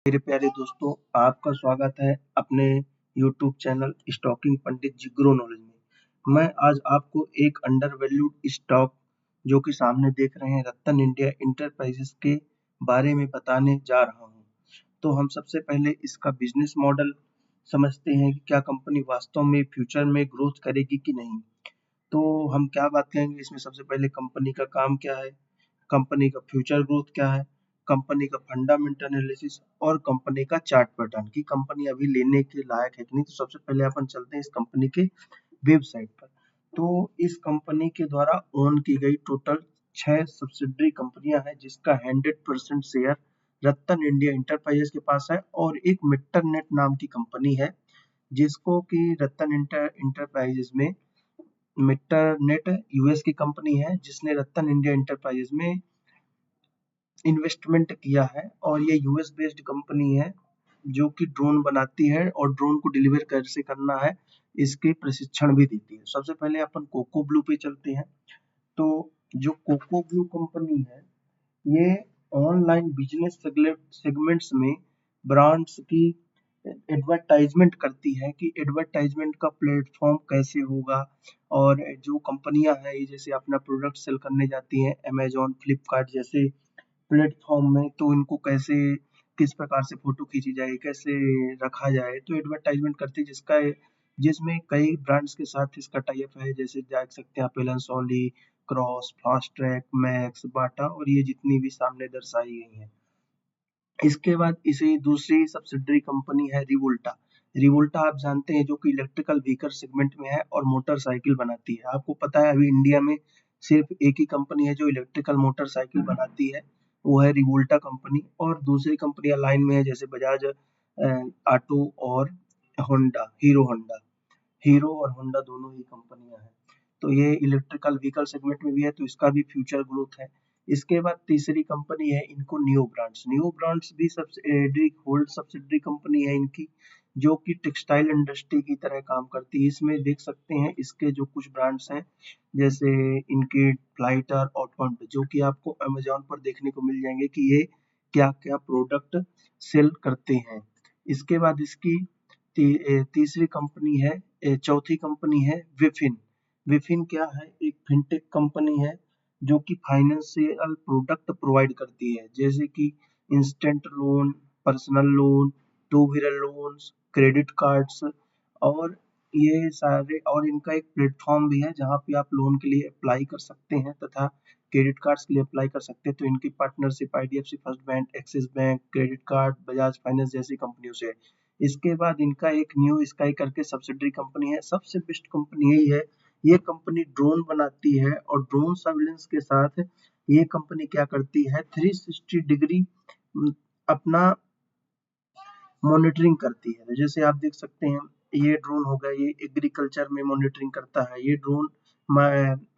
मेरे प्यारे दोस्तों, आपका स्वागत है अपने YouTube चैनल स्टॉकिंग पंडित जी ग्रो नॉलेज में। मैं आज आपको एक अंडर वैल्यूड स्टॉक जो कि सामने देख रहे हैं रत्तन इंडिया इंटरप्राइजेस के बारे में बताने जा रहा हूं। तो हम सबसे पहले इसका बिजनेस मॉडल समझते हैं कि क्या कंपनी वास्तव में फ्यूचर में ग्रोथ करेगी कि नहीं। तो हम क्या बात करेंगे इसमें, सबसे पहले कंपनी का काम क्या है, कंपनी का फ्यूचर ग्रोथ क्या है, कंपनी का फंडामेंटल एनालिसिस और कंपनी का चार्ट पैटर्न कि कंपनी अभी लेने के लायक है कि नहीं। तो सबसे पहले अपन चलते हैं इस कंपनी के वेबसाइट पर। तो इस कंपनी के द्वारा ओन की गई टोटल 6 सब्सिडरी कंपनियां हैं, जिसका 100% शेयर रत्तन इंडिया इंटरप्राइजेस के पास है और एक मिट्टरनेट नाम की कंपनी है जिसको कि रत्तन इंटरप्राइजेस में मिट्टरनेट यूएस की कंपनी है जिसने रत्तन इंडिया इंटरप्राइजेस में इन्वेस्टमेंट किया है। और ये यूएस बेस्ड कंपनी है जो कि ड्रोन बनाती है और ड्रोन को डिलीवर कैसे करना है इसके प्रशिक्षण भी देती है। सबसे पहले अपन कोको ब्लू पे चलते हैं। तो जो कोको ब्लू कंपनी है ये ऑनलाइन बिजनेस सेगमेंट्स में ब्रांड्स की एडवर्टाइजमेंट करती है कि एडवर्टाइजमेंट का प्लेटफॉर्म कैसे होगा। और जो कंपनियां हैं ये जैसे अपना प्रोडक्ट सेल करने जाती हैं अमेजोन फ्लिपकार्ट जैसे प्लेटफॉर्म में, तो इनको कैसे किस प्रकार से फोटो खींची जाए, कैसे रखा जाए, तो एडवर्टाइजमेंट करती है जिसमें कई ब्रांड्स के साथ इसका टाई अप है। जैसे देख सकते हैं आप Allen Solly, Cross, Fastrack, Max, Bata और ये जितनी भी सामने दर्शाई गई हैं। इसके बाद इसी दूसरी सब्सिडरी कंपनी है रिवोल्टा। रिवोल्टा आप जानते हैं जो कि इलेक्ट्रिकल व्हीकल सेगमेंट में है और मोटरसाइकिल बनाती है। आपको पता है अभी इंडिया में सिर्फ एक ही कंपनी है जो इलेक्ट्रिकल मोटरसाइकिल बनाती है, वो है रिवोल्टा कंपनी। और दूसरी कंपनियां लाइन में है जैसे बजाज ऑटो और होंडा, हीरो और होंडा दोनों ही कंपनियां हैं। तो ये इलेक्ट्रिकल व्हीकल सेगमेंट में भी है, तो इसका भी फ्यूचर ग्रोथ है। इसके बाद तीसरी कंपनी है इनको न्यू ब्रांड्स भी सब्सिडरी होल्ड सब्सिडरी कंपनी है इनकी, जो कि टेक्सटाइल इंडस्ट्री की तरह काम करती है। इसमें देख सकते हैं इसके जो कुछ ब्रांड्स हैं जैसे इनके फ्लाइटर और पंप, जो कि आपको अमेजोन पर देखने को मिल जाएंगे कि ये क्या क्या प्रोडक्ट सेल करते हैं। इसके बाद इसकी तीसरी कंपनी है, चौथी कंपनी है विफिन। विफिन क्या है, एक फिनटेक कंपनी है जो कि फाइनेंशियल प्रोडक्ट प्रोवाइड करती है जैसे कि instant loan, personal loan, two wheeler loans, credit cards और ये सारे। और इनका एक प्लेटफॉर्म भी है जहाँ पे आप लोन के लिए अप्लाई कर सकते हैं तथा क्रेडिट कार्ड्स के लिए अप्लाई कर सकते हैं। तो इनकी partnership IDFC first bank, axis bank, credit card, Bajaj finance जैसी कंपनियों से है। इसके बाद इनका एक न्यू स्काई करके सब्सिडरी कंपनी है। सबसे बेस्ट कंपनी यही है, ये कंपनी ड्रोन बनाती है और ड्रोन सर्विलेंस के साथ ये कंपनी क्या करती है 360 डिग्री अपना मॉनिटरिंग करती है। जैसे आप देख सकते हैं ये ड्रोन होगा, ये एग्रीकल्चर में मॉनिटरिंग करता है। ये ड्रोन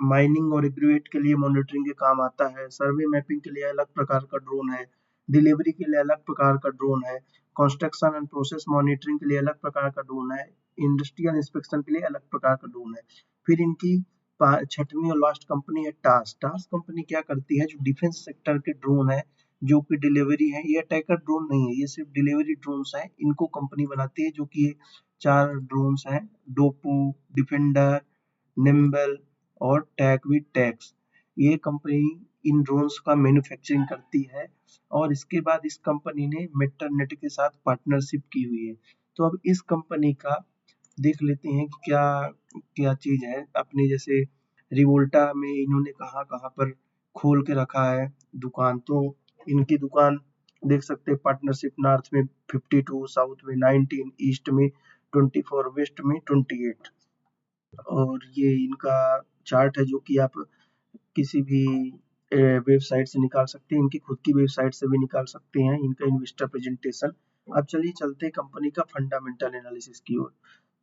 माइनिंग और एग्रीवेट के लिए मॉनिटरिंग के काम आता है। सर्वे मैपिंग के लिए अलग प्रकार का ड्रोन है, डिलीवरी के लिए अलग प्रकार का ड्रोन है, कंस्ट्रक्शन एंड प्रोसेस मॉनिटरिंग के लिए अलग प्रकार का ड्रोन है, इंडस्ट्रियल इंस्पेक्शन के लिए अलग प्रकार का ड्रोन है। फिर इनकी छठवीं और लास्ट कंपनी है टास्क। टास्क कंपनी क्या करती है, जो डिफेंस सेक्टर के ड्रोन है जो कि डिलीवरी है, ये अटैकर ड्रोन नहीं है, ये सिर्फ डिलीवरी ड्रोन्स हैं, इनको कंपनी बनाती है। जो कि ये 4 ड्रोन्स हैं, डोपो, डिफेंडर, निम्बल और टैग विद टैग्स। ये कंपनी इन ड्रोन्स का मैन्युफैक्चरिंग करती है। और इसके बाद इस कंपनी ने मेटरनेट के साथ पार्टनरशिप की हुई है। तो अब इस कंपनी का देख लेते हैं कि क्या क्या चीज है अपने। जैसे रिवोल्टा में इन्होंने कहाँ कहाँ पर खोल के रखा है दुकान। तो इनकी दुकान देख सकते हैं, पार्टनरशिप नॉर्थ में 52, साउथ में 19, ईस्ट में 24, वेस्ट में 28। और ये इनका चार्ट है जो कि आप किसी भी वेबसाइट से निकाल सकते हैं, इनकी खुद की वेबसाइट से भी निकाल सकते हैं इनका इन्वेस्टर प्रेजेंटेशन। अब चलिए चलते हैं कंपनी का फंडामेंटल एनालिसिस की ओर।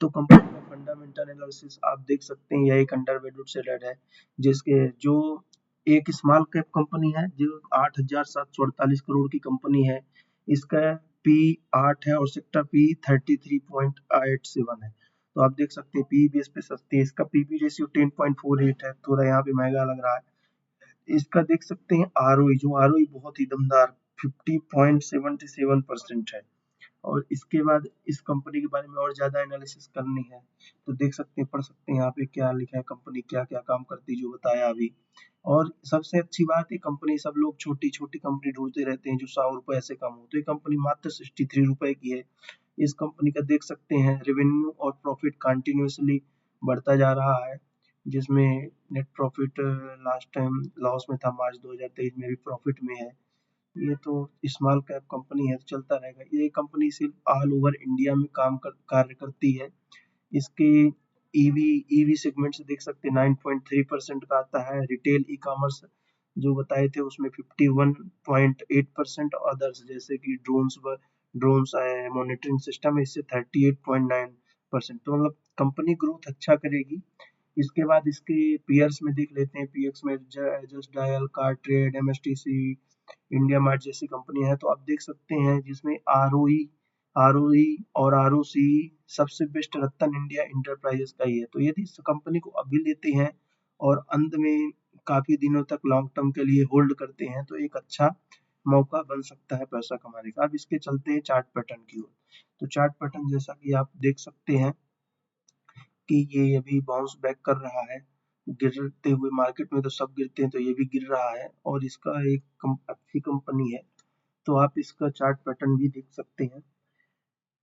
तो कंपनी का फंडामेंटल एनालिसिस आप देख सकते हैं, यह एक अंडर वैल्यूड शेयर है जिसके जो एक स्मॉल कैप कंपनी है जो 8,748 करोड़ की कंपनी है। इसका पी 8 है और सेक्टर पी 33.87 है। तो आप देख सकते हैं पी बेस पे सस्ती है। इसका पीबी रेशियो 10.48 है, थोड़ा यहाँ पे महंगा लग रहा है। इसका देख सकते हैं आरओई, जो आरओई बहुत ही दमदार 50.77% है। और इसके बाद इस कंपनी के बारे में और ज़्यादा एनालिसिस करनी है तो देख सकते हैं, पढ़ सकते हैं यहाँ पे क्या लिखा है, कंपनी क्या क्या काम करती है जो बताया अभी। और सबसे अच्छी बात है, कंपनी सब लोग छोटी छोटी कंपनी ढूंढते रहते हैं जो 100 रुपए से कम हो, तो ये कंपनी मात्र 63 रुपए की है। इस कंपनी का देख सकते हैं रेवेन्यू और प्रॉफिट कंटिन्यूसली बढ़ता जा रहा है, जिसमें net profit last time loss में था, मार्च 2023 में भी प्रॉफिट में है। ये तो स्मॉल कैप कंपनी है तो चलता रहेगा। ये कंपनी सिर्फ ऑल ओवर इंडिया में कार्य करती है। इसके ईवी ईवी सेगमेंट से देख सकते हैं 9.3% का आता है। रिटेल ई कॉमर्स जो बताए थे उसमें 51.8%, अदर्स जैसे कि ड्रोन्स आए, मॉनिटरिंग सिस्टम है, इससे 38.9%। तो मतलब कंपनी ग्रोथ अच्छा करेगी। इसके बाद इसके पीयर्स में देख लेते हैं। पीयर्स में just dial, CarTrade, MSTC, India mart जैसी कंपनी है तो आप देख सकते हैं, जिसमें आरओई और आरओसी सबसे बेस्ट रतन इंडिया इंटरप्राइजेस का ही है। तो यदि इस कंपनी को अभी लेते हैं और अंत में काफी दिनों तक लॉन्ग टर्म के लिए होल्ड करते हैं तो एक अच्छा मौका बन सकता है पैसा कमाने का। अब इसके चलते हैं चार्ट पैटर्न की ओर। तो चार्ट पैटर्न जैसा कि आप देख सकते हैं कि ये अभी बाउंस बैक कर रहा है। गिरते हुए मार्केट में तो सब गिरते हैं, तो ये भी गिर रहा है और इसका एक अच्छी कंपनी है। तो आप इसका चार्ट पैटर्न भी देख सकते हैं,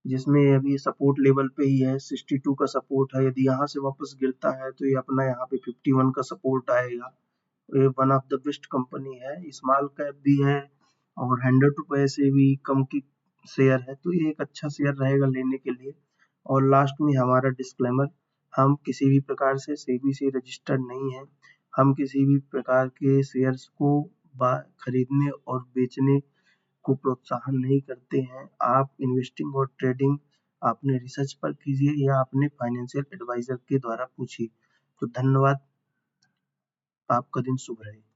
जिसमें अभी सपोर्ट लेवल पे ही है, 62 का सपोर्ट है। यदि यहाँ से वापस गिरता है तो ये अपना यहाँ पे 51 का सपोर्ट आएगा। ये one of the best company है, स्मॉल कैप भी है और 100 रुपए से भी कम की शेयर है, तो ये एक अच्छा शेयर रहेगा लेने के लिए। और लास्ट में हमारा डिस्क्लेमर, हम किसी भी प्रकार से सेबी से रजिस्टर्ड नहीं है। हम किसी भी प्रकार के शेयर्स को खरीदने और बेचने को प्रोत्साहन नहीं करते हैं। आप इन्वेस्टिंग और ट्रेडिंग अपने रिसर्च पर कीजिए या अपने फाइनेंशियल एडवाइजर के द्वारा पूछिए। तो धन्यवाद, आपका दिन शुभ रहे।